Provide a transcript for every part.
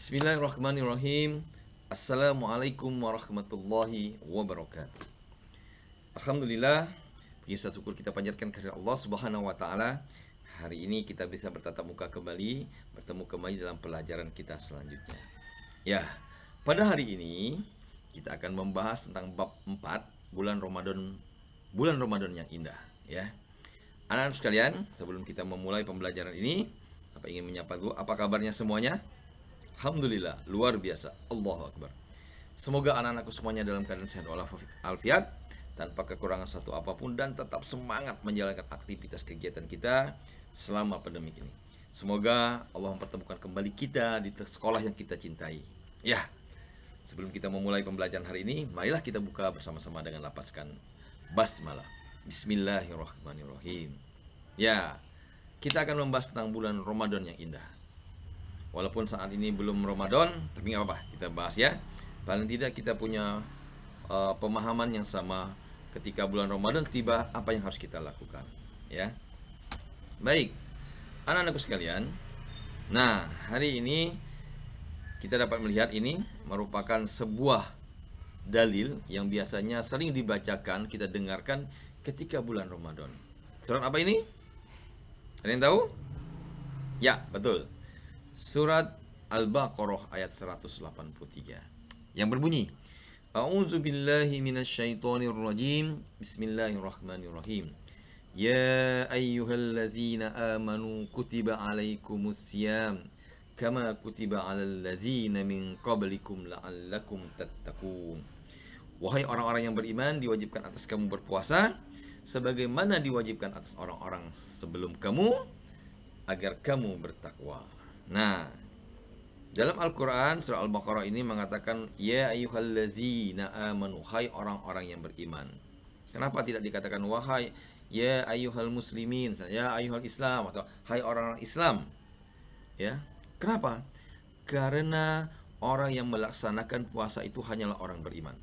Bismillahirrahmanirrahim. Assalamualaikum warahmatullahi wabarakatuh. Alhamdulillah, puji syukur kita panjatkan kepada Allah Subhanahu wa taala. Hari ini kita bisa bertatap muka kembali, bertemu kembali dalam pelajaran kita selanjutnya. Ya, pada hari ini kita akan membahas tentang bab 4, bulan Ramadan yang indah, ya. Anak-anak sekalian, sebelum kita memulai pembelajaran ini, ingin menyapa dulu, apa kabarnya semuanya? Alhamdulillah, luar biasa. Allahu Akbar. Semoga anak-anakku semuanya dalam keadaan sehat walafiat, tanpa kekurangan satu apapun, dan tetap semangat menjalankan aktivitas kegiatan kita selama pandemi ini. Semoga Allah mempertemukan kembali kita di sekolah yang kita cintai. Ya, sebelum kita memulai pembelajaran hari ini, marilah kita buka bersama-sama dengan lapaskan basmalah. Bismillahirrahmanirrahim. Ya, kita akan membahas tentang bulan Ramadan yang indah. Walaupun saat ini belum Ramadan, tapi nggak apa-apa, kita bahas ya. Paling tidak kita punya pemahaman yang sama ketika bulan Ramadan tiba, apa yang harus kita lakukan, ya. Baik, anak-anakku sekalian. Nah, hari ini kita dapat melihat ini merupakan sebuah dalil yang biasanya sering dibacakan, kita dengarkan ketika bulan Ramadan. Surat apa ini? Ada yang tahu? Ya, betul. Surat Al-Baqarah ayat 183 yang berbunyi, A'udzu billahi minasyaitonir rajim. Bismillahirrahmanirrahim. Ya ayyuhalladzina amanu kutiba alaikumusiyam kama kutiba alal ladzina min qablikum la'allakum tattaqun. Wahai orang-orang yang beriman, diwajibkan atas kamu berpuasa sebagaimana diwajibkan atas orang-orang sebelum kamu agar kamu bertakwa. Nah, dalam Al-Quran surah Al-Baqarah ini mengatakan ya ayyuhallazina amanu, hai orang-orang yang beriman. Kenapa tidak dikatakan wahai ya ayyuhal muslimin, ya ayyuhal islam, atau hai orang-orang Islam? Ya, kenapa? Karena orang yang melaksanakan puasa itu hanyalah orang beriman.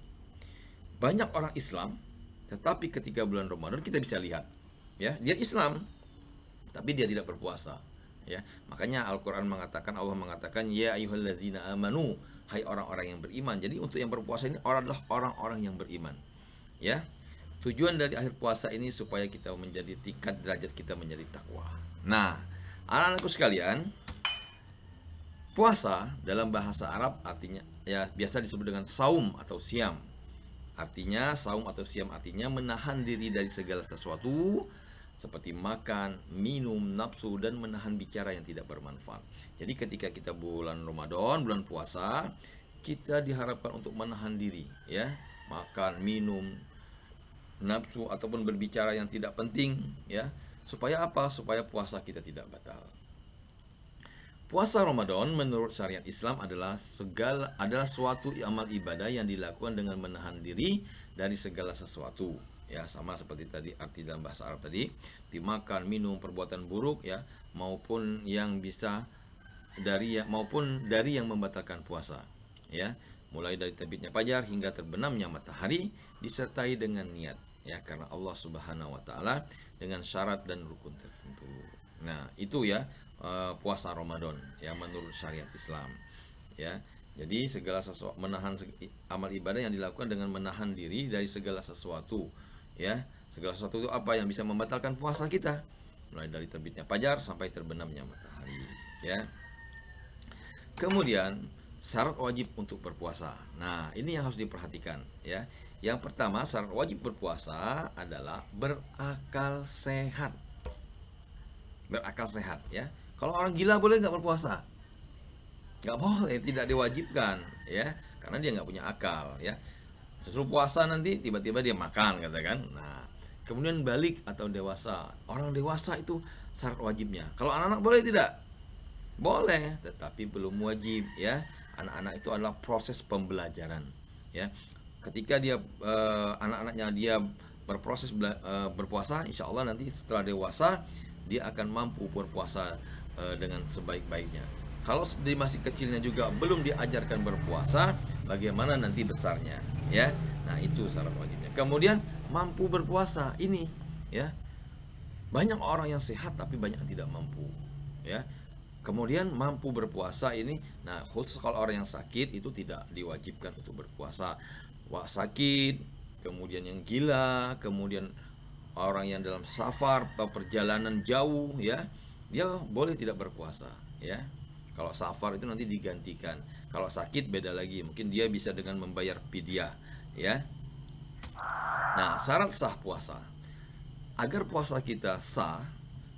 Banyak orang Islam, tetapi ketika bulan Ramadan kita bisa lihat, ya, dia Islam tapi dia tidak berpuasa. Ya, makanya Al-Quran mengatakan, Allah mengatakan ya ayyuhallazina amanu, hai orang-orang yang beriman. Jadi untuk yang berpuasa ini adalah orang-orang yang beriman. Ya, tujuan dari akhir puasa ini supaya kita menjadi tingkat derajat kita menjadi takwa. Nah, anak-anakku sekalian, puasa dalam bahasa Arab artinya ya biasa disebut dengan saum atau siam. Artinya saum atau siam artinya menahan diri dari segala sesuatu seperti makan, minum, nafsu, dan menahan bicara yang tidak bermanfaat. Jadi ketika kita bulan Ramadan, bulan puasa, kita diharapkan untuk menahan diri, ya, makan, minum, nafsu, ataupun berbicara yang tidak penting, ya. Supaya apa? Supaya puasa kita tidak batal. Puasa Ramadan menurut syariat Islam adalah suatu amal ibadah yang dilakukan dengan menahan diri dari segala sesuatu. Ya, sama seperti tadi arti dalam bahasa Arab tadi, dimakan, minum, perbuatan buruk, ya, maupun dari yang membatalkan puasa, ya, mulai dari terbitnya fajar hingga terbenamnya matahari, disertai dengan niat, ya, karena Allah Subhanahu wa taala dengan syarat dan rukun tertentu. Nah, itu ya puasa Ramadan ya menurut syariat Islam, ya. Jadi segala sesuatu, menahan amal ibadah yang dilakukan dengan menahan diri dari segala sesuatu. Ya, segala sesuatu itu apa yang bisa membatalkan puasa kita, mulai dari terbitnya fajar sampai terbenamnya matahari, ya. Kemudian syarat wajib untuk berpuasa. Nah, ini yang harus diperhatikan, ya. Yang pertama, syarat wajib berpuasa adalah berakal sehat. Berakal sehat, ya. Kalau orang gila boleh nggak berpuasa? Nggak boleh, tidak diwajibkan, ya, karena dia nggak punya akal, ya. Sesuruh puasa nanti tiba-tiba dia makan, katakan. Nah, kemudian balik atau dewasa. Orang dewasa itu syarat wajibnya. Kalau anak-anak boleh tidak? Boleh, tetapi belum wajib, ya. Anak-anak itu adalah proses pembelajaran, ya. Ketika dia anak-anaknya dia berproses berpuasa, insya Allah nanti setelah dewasa dia akan mampu berpuasa dengan sebaik-baiknya. Kalau masih kecilnya juga belum diajarkan berpuasa, bagaimana nanti besarnya, ya. Nah, itu syarat wajibnya. Kemudian mampu berpuasa ini, ya. Banyak orang yang sehat tapi banyak yang tidak mampu, ya. Kemudian mampu berpuasa ini, nah khusus kalau orang yang sakit itu tidak diwajibkan untuk berpuasa. Wah, sakit, kemudian yang gila, kemudian orang yang dalam safar atau perjalanan jauh ya, dia boleh tidak berpuasa ya. Kalau safar itu nanti digantikan. Kalau sakit beda lagi, mungkin dia bisa dengan membayar fidyah ya. Nah, syarat sah puasa. Agar puasa kita sah,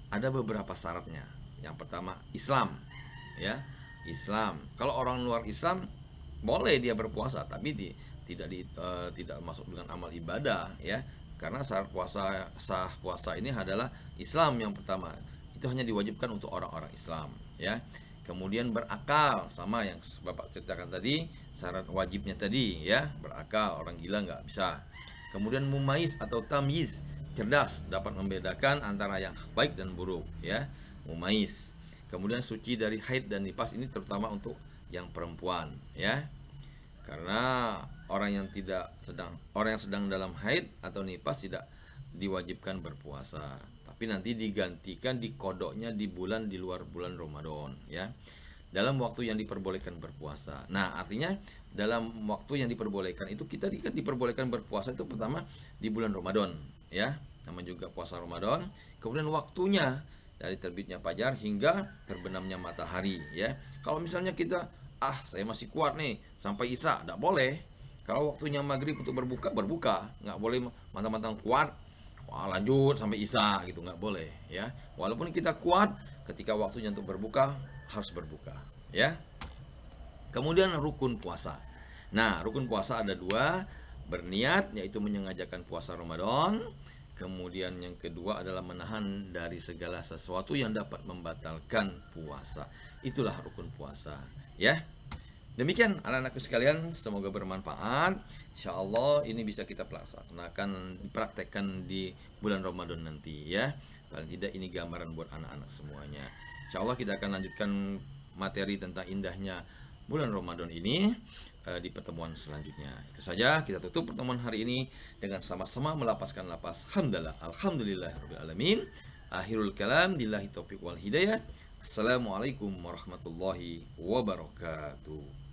ada beberapa syaratnya. Yang pertama, Islam ya. Islam. Kalau orang luar Islam boleh dia berpuasa, tapi tidak masuk dengan amal ibadah ya. Karena syarat sah puasa ini adalah Islam yang pertama. Itu hanya diwajibkan untuk orang-orang Islam ya. Kemudian berakal, sama yang Bapak ceritakan tadi, syarat wajibnya tadi ya, berakal, orang gila nggak bisa. Kemudian mumaiz atau tamyiz, cerdas, dapat membedakan antara yang baik dan buruk ya, mumaiz. Kemudian suci dari haid dan nifas, ini terutama untuk yang perempuan ya. Karena orang yang sedang dalam haid atau nifas tidak diwajibkan berpuasa, tapi nanti digantikan di kodoknya di luar bulan Ramadan ya, dalam waktu yang diperbolehkan berpuasa. Nah, artinya dalam waktu yang diperbolehkan itu kita diperbolehkan berpuasa itu pertama di bulan Ramadan ya, namanya juga puasa Ramadan. Kemudian waktunya dari terbitnya fajar hingga terbenamnya matahari ya. Kalau misalnya kita saya masih kuat nih sampai isya, tidak boleh. Kalau waktunya maghrib untuk berbuka, nggak boleh mantang-mantang kuat lanjut sampai isya gitu, nggak boleh ya. Walaupun kita kuat, ketika waktunya untuk berbuka harus berbuka ya. Kemudian rukun puasa. Nah, rukun puasa ada 2, berniat yaitu menyengajakan puasa Ramadan. Kemudian yang kedua adalah menahan dari segala sesuatu yang dapat membatalkan puasa. Itulah rukun puasa ya. Demikian anak-anakku sekalian, semoga bermanfaat. Insya Allah ini bisa kita laksanakan, dipraktekkan di bulan Ramadan nanti ya. Paling tidak ini gambaran buat anak-anak semuanya. Insya Allah kita akan lanjutkan materi tentang indahnya bulan Ramadan ini di pertemuan selanjutnya. Itu saja, kita tutup pertemuan hari ini dengan sama-sama melapaskan lapas alhamdulillahirabbil alamin. Akhirul kalam, billahi taufiq wal hidayah. Assalamualaikum warahmatullahi wabarakatuh.